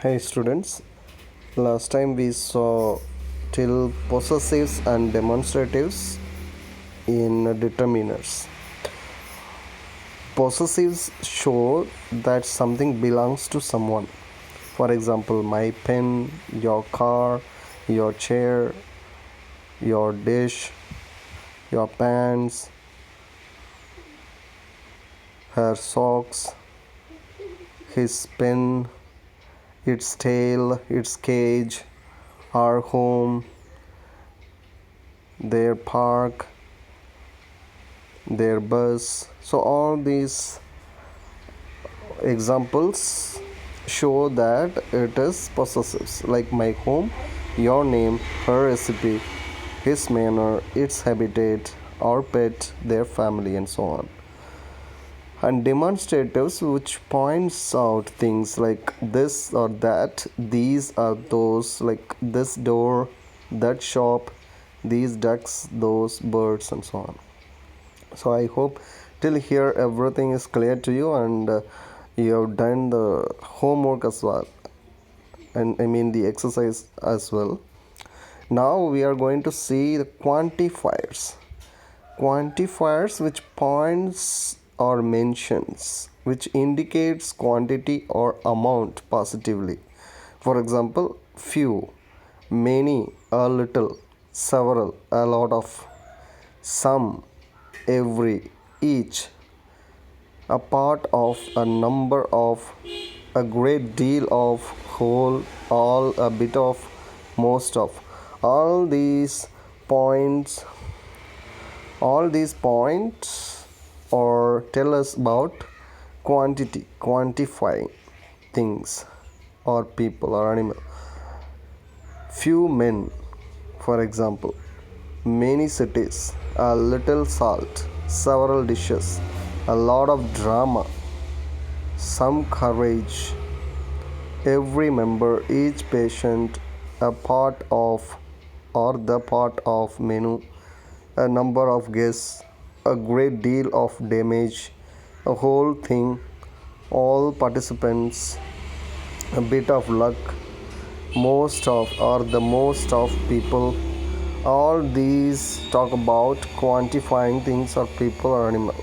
Hey students, last time we saw till possessives and demonstratives in determiners. Possessives show that something belongs to someone. For example, my pen, your car, your chair, your dish, your pants, her socks, his pen, its tail, its cage, our home, their park, their bus. So all these examples show that it is possessives, like my home, your name, her recipe, his manner, its habitat, our pet, their family, and so on. And demonstratives, which points out things like this or that, these are those, like this door, that shop, these ducks, those birds, and so on. So I hope till here everything is clear to you, and you have done the homework as well, and I mean the exercise as well. Now we are going to see the quantifiers which points or mentions which indicates quantity or amount positively. For example, few, many, a little, several, a lot of, some, every, each, a part of, a number of, a great deal of, whole, all, a bit of, most of. All these points, all these points or tell us about quantity, quantifying things or people or animal. Few men, for example, many cities, a little salt, several dishes, a lot of drama, some courage, every member, each patient, a part of or the part of menu, a number of guests, a great deal of damage, a whole thing, all participants, a bit of luck, most of or the most of people. All these talk about quantifying things or people or animal.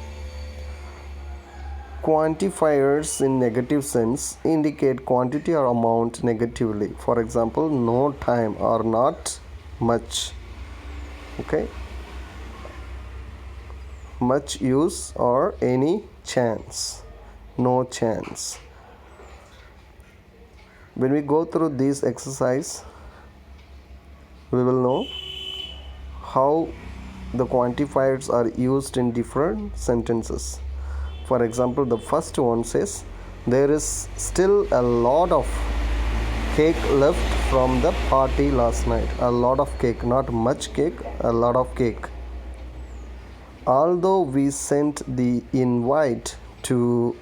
Quantifiers in negative sense indicate quantity or amount negatively. For example, no time or not much. Okay, much use or any chance, no chance. When we go through this exercise, we will know how the quantifiers are used in different sentences. For example, the first one says there is still a lot of cake left from the party last night. A lot of cake, not much cake, a lot of cake. Although we sent the invite to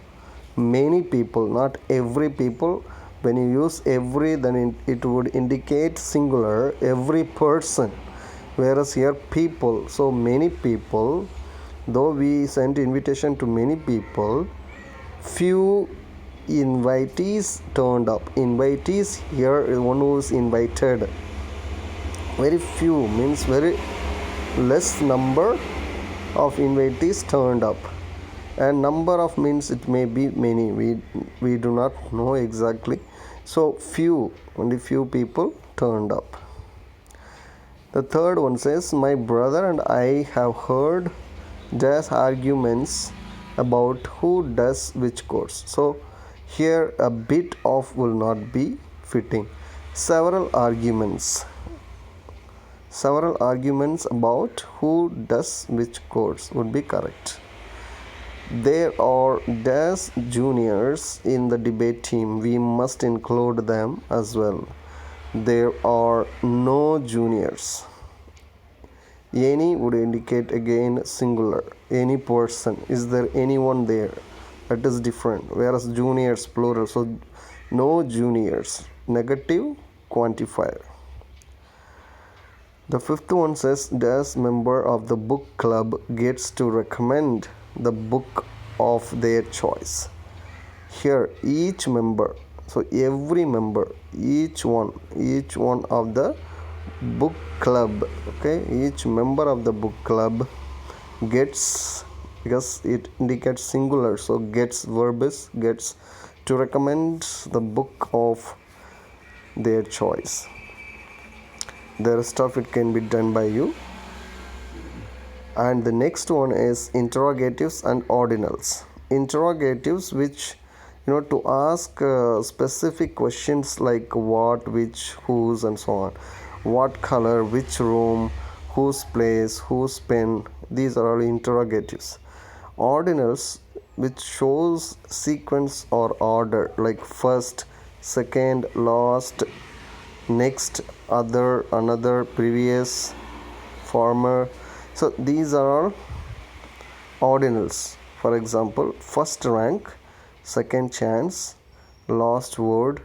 many people, not every people. When you use every, then it would indicate singular, every person, whereas here people, so many people. Though we sent invitation to many people, few invitees turned up. Invitees here is one who is invited. Very few means very less number of invitees turned up, and number of means it may be many, we do not know exactly. So few, only few people turned up. The third one says my brother and I have heard just arguments about who does which course. So here a bit of will not be fitting. Several arguments about who does which course would be correct. There are dash juniors in the debate team. We must include them as well. There are no juniors. Any would indicate again singular. Any person. Is there anyone there? That is different. Whereas juniors plural. So no juniors. Negative quantifier. The fifth one says dash member of the book club gets to recommend the book of their choice. Here each member So every member, each one of the book club, okay, each member of the book club gets, because it indicates singular, so gets verb is gets to recommend the book of their choice. The rest of it can be done by you. And the next one is interrogatives and ordinals. Interrogatives, which to ask specific questions like what, which, whose, and so on. What color, which room, whose place, whose pen. These are all interrogatives. Ordinals, which shows sequence or order, like first, second, last, next, other, another, previous, former. So these are all ordinals. For example, first rank, second chance, last word,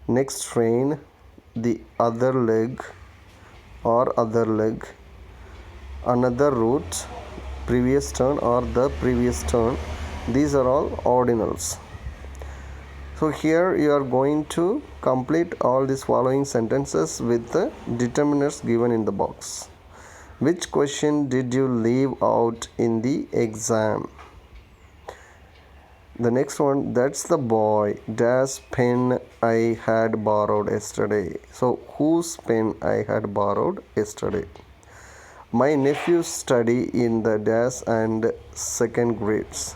next train, the other leg or other leg, another route, previous turn or the previous turn. These are all ordinals. So here you are going to complete all these following sentences with the determiners given in the box. Which question did you leave out in the exam? The next one, that's the boy dash pen I had borrowed yesterday. So whose pen I had borrowed yesterday? My nephew study in the dash and second grades.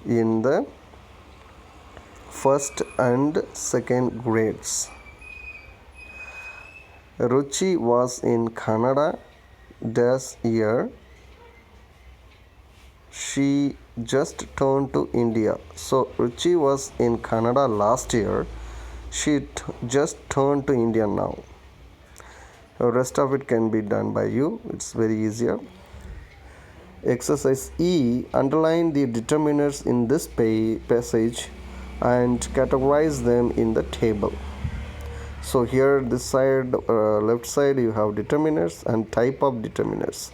In the first and second grades. Ruchi was in Canada this year. She just turned to India. So Ruchi was in Canada last year. She just turned to India now. The rest of it can be done by you. It's very easier. Exercise E. Underline the determiners in this passage and categorize them in the table. So here this side, left side, you have determiners and type of determiners.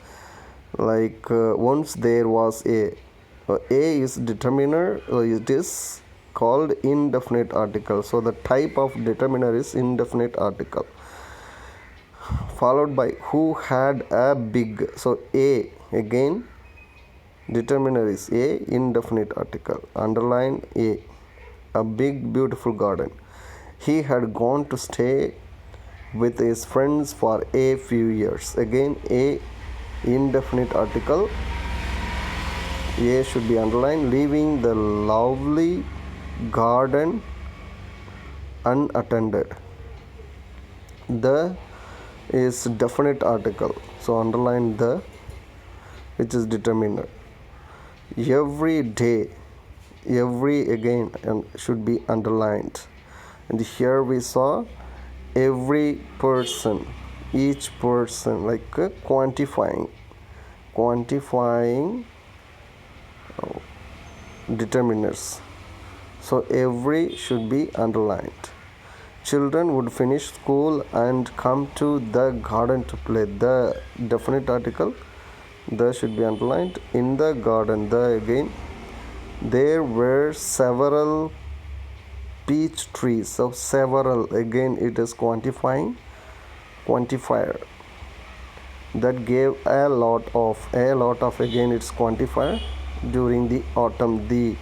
Like once there was a is determiner, it is called indefinite article. So the type of determiner is indefinite article. Followed by who had a big. So a, again determiner is a, indefinite article. Underline a big beautiful garden. He had gone to stay with his friends for a few years. Again a, indefinite article. A should be underlined. Leaving the lovely garden unattended. The is definite article, so underline the, which is determiner. Every day, every again and should be underlined. And here we saw every person, each person, like quantifying determiners. So every should be underlined. Children would finish school and come to the garden to play. The definite article, the should be underlined. In the garden, the again. There were several peach trees. So several, again it is quantifier. That gave a lot of, again it's quantifier. During the autumn, the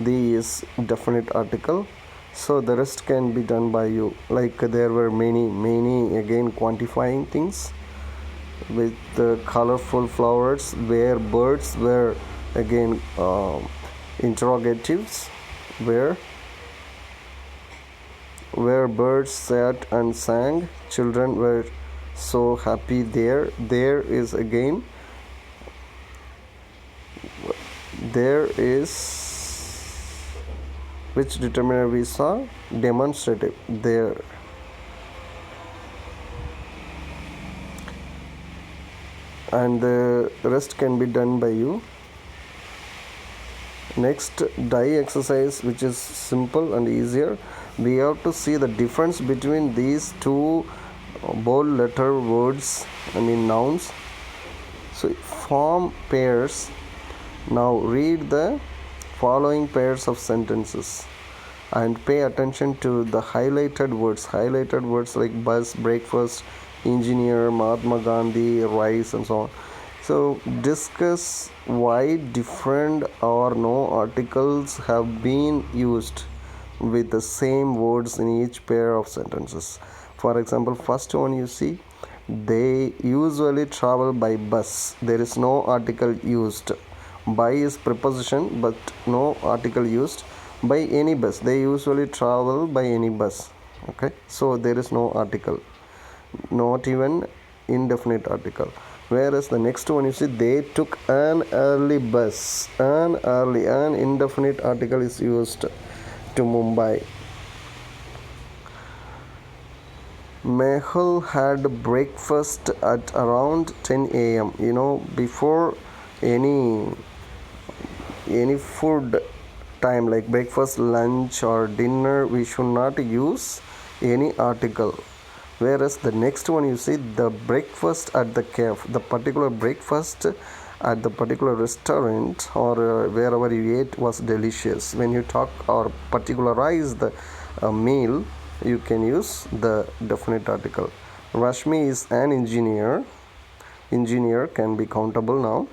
is definite article. So the rest can be done by you. Like there were many, again quantifying things with the colorful flowers. Where birds were, again interrogatives. Where birds sat and sang. Children were so happy there. There is again, there is, which determiner we saw? Demonstrative. There. And the rest can be done by you. Next, die exercise, which is simple and easier. We have to see the difference between these two bold letter words, nouns. So form pairs. Now read the following pairs of sentences and pay attention to the highlighted words like bus, breakfast, engineer, Mahatma Gandhi, rice, and so on. So discuss why different or no articles have been used with the same words in each pair of sentences. For example, first one you see, they usually travel by bus. There is no article used. By is preposition but no article used. By any bus. They usually travel by any bus. Okay, so there is no article, not even indefinite article. Whereas the next one you see, they took an early bus. An indefinite article is used to Mumbai. Mehul had breakfast at around 10 a.m. Before any food time like breakfast, lunch, or dinner, we should not use any article. Whereas the next one you see, the breakfast at the cafe, the particular breakfast at the particular restaurant or wherever you ate was delicious. When you talk or particularize the meal, you can use the definite article. Rashmi is an engineer. Engineer can be countable now,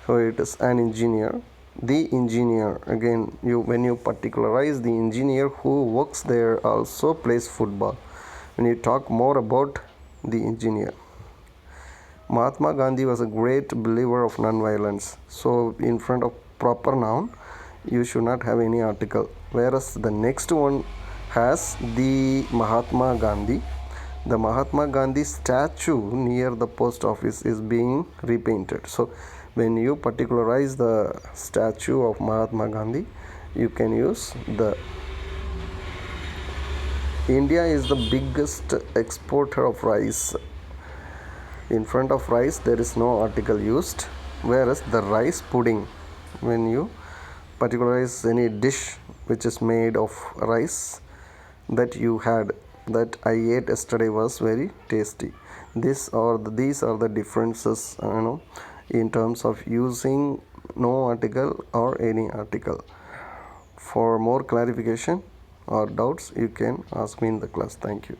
so it is an engineer. The engineer, again, when you particularize the engineer who works there also plays football. When you talk more about the engineer, Mahatma Gandhi was a great believer of non-violence. So in front of proper noun you should not have any article. Whereas the next one has the Mahatma Gandhi. The Mahatma Gandhi statue near the post office is being repainted. So when you particularize the statue of Mahatma Gandhi, you can use the. India is the biggest exporter of rice. In front of rice there is no article used. Whereas the rice pudding, when you particularize any dish which is made of rice that you had, that I ate yesterday, was very tasty. These are the differences, in terms of using no article or any article. For more clarification or doubts, you can ask me in the class. Thank you.